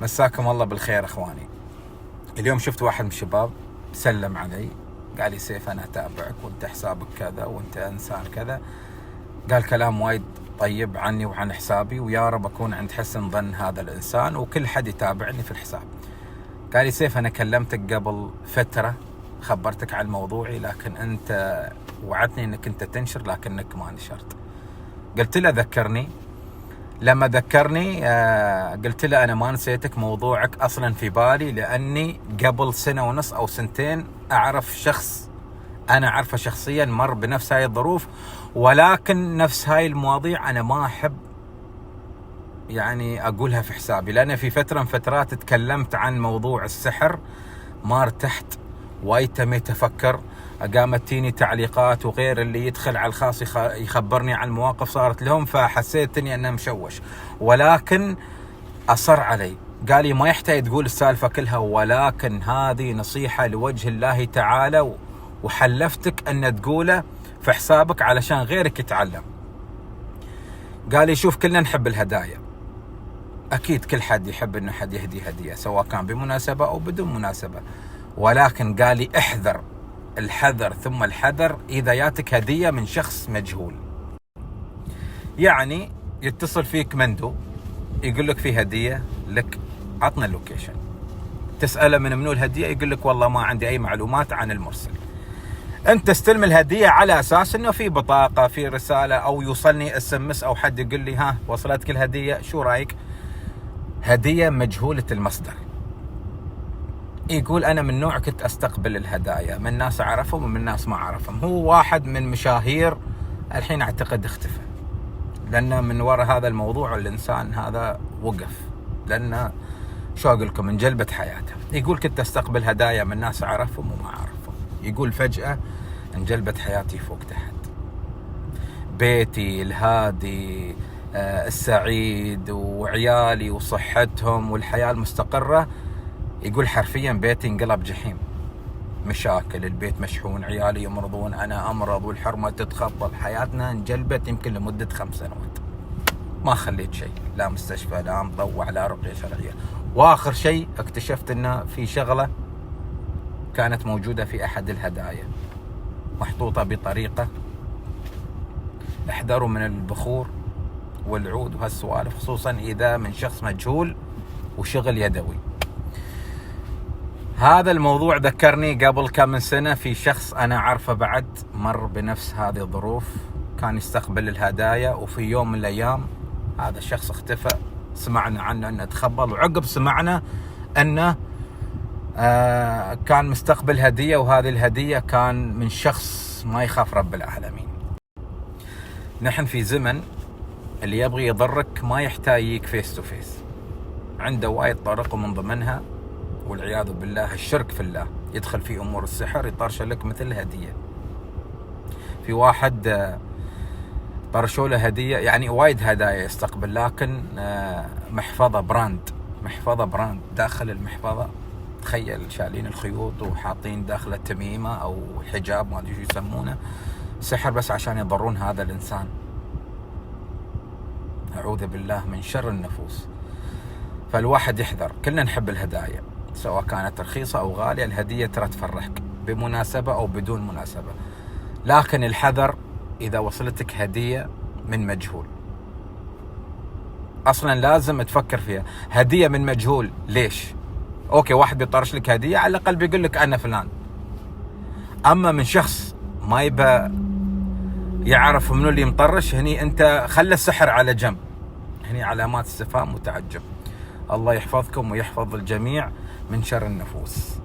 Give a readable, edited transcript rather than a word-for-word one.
مساكم الله بالخير اخواني. اليوم شفت واحد من الشباب سلم علي، قال لي سيف انا اتابعك وانت حسابك كذا وانت انسان كذا، قال كلام وايد طيب عني وعن حسابي، ويا رب اكون عند حسن ظن هذا الانسان وكل حد يتابعني في الحساب. قال لي سيف انا كلمتك قبل فترة خبرتك عن موضوعي، لكن انت وعدتني انك انت تنشر لكنك ما نشرت. قلت له ذكرني. لما ذكرني قلت له أنا ما نسيتك، موضوعك أصلا في بالي، لأني قبل سنة ونص أو سنتين أعرف شخص أنا أعرفه شخصيا مر بنفس هاي الظروف، ولكن نفس هاي المواضيع أنا ما أحب يعني أقولها في حسابي، لأن في فترة من فترات تكلمت عن موضوع السحر، ما ارتحت وايد، تميت أفكر، قامت تيني تعليقات وغير اللي يدخل على الخاص يخبرني عن مواقف صارت لهم، فحسيت اني انه مشوش، ولكن اصر علي، قال لي ما يحتاج تقول السالفة كلها، ولكن هذه نصيحة لوجه الله تعالى وحلفتك ان تقوله في حسابك علشان غيرك يتعلم. قال لي شوف، كلنا نحب الهدايا، اكيد كل حد يحب انه حد يهدي هدية سواء كان بمناسبة او بدون مناسبة، ولكن قال لي احذر، الحذر ثم الحذر إذا جاتك هدية من شخص مجهول. يعني يتصل فيك مندو يقول لك في هدية لك، عطنا اللوكيشن، تسأله من منو الهدية، يقول لك والله ما عندي أي معلومات عن المرسل. أنت تستلم الهدية على أساس أنه في بطاقة، في رسالة، أو يوصلني SMS أو حد يقول لي ها وصلتك الهدية، شو رأيك؟ هدية مجهولة المصدر. يقول أنا من نوع كنت أستقبل الهدايا من ناس أعرفهم ومن ناس ما أعرفهم. هو واحد من مشاهير الحين أعتقد اختفى، لأن من وراء هذا الموضوع الإنسان هذا وقف، لأن شو أقول لكم انجلبت حياته. يقول كنت أستقبل هدايا من ناس أعرفهم وما أعرفهم، يقول فجأة انجلبت حياتي فوق تحت، بيتي الهادي السعيد وعيالي وصحتهم والحياة المستقرة، يقول حرفيا بيتي انقلب جحيم، مشاكل، البيت مشحون، عيالي يمرضون، انا امرض، والحرمة تتخبط، حياتنا انجلبت يمكن لمدة 5 سنوات، ما خليت شيء، لا مستشفى، لا مطوع، لا رقية شرعية. واخر شيء اكتشفت انه في شغلة كانت موجودة في احد الهدايا محطوطة بطريقة، احذروا من البخور والعود وهالسوالف، خصوصا اذا من شخص مجهول وشغل يدوي. هذا الموضوع ذكرني قبل كم من سنة في شخص أنا عارفه بعد مر بنفس هذه الظروف، كان يستقبل الهدايا، وفي يوم من الأيام هذا الشخص اختفى، سمعنا عنه أنه تخبل، وعقب سمعنا أنه كان مستقبل هدية، وهذه الهدية كان من شخص ما يخاف رب العالمين. نحن في زمن اللي يبغي يضرك ما يحتاج يجيك فيس تو فيس، عنده وايد طرق، ومن ضمنها والعياذ بالله الشرك في الله، يدخل في أمور السحر، يطرش لك مثل هدية. في واحد طرشوا له هدية، يعني وايد هدايا يستقبل، لكن محفظة براند، داخل المحفظة تخيل شالين الخيوط وحاطين داخله تميمة أو حجاب، ما أدري شو يسمونه، سحر بس عشان يضرون هذا الإنسان. أعوذ بالله من شر النفوس. فالواحد يحذر، كلنا نحب الهدايا سواء كانت رخيصة أو غالية، الهدية ترى تفرحك بمناسبة أو بدون مناسبة، لكن الحذر إذا وصلتك هدية من مجهول. أصلا لازم تفكر فيها، هدية من مجهول ليش؟ أوكي، واحد بيطرش لك هدية على الأقل بيقول لك أنا فلان، أما من شخص ما يبى يعرف منو اللي مطرش، هني أنت خلى السحر على جنب، هني علامات استفهام وتعجب. الله يحفظكم ويحفظ الجميع من شر النفوس.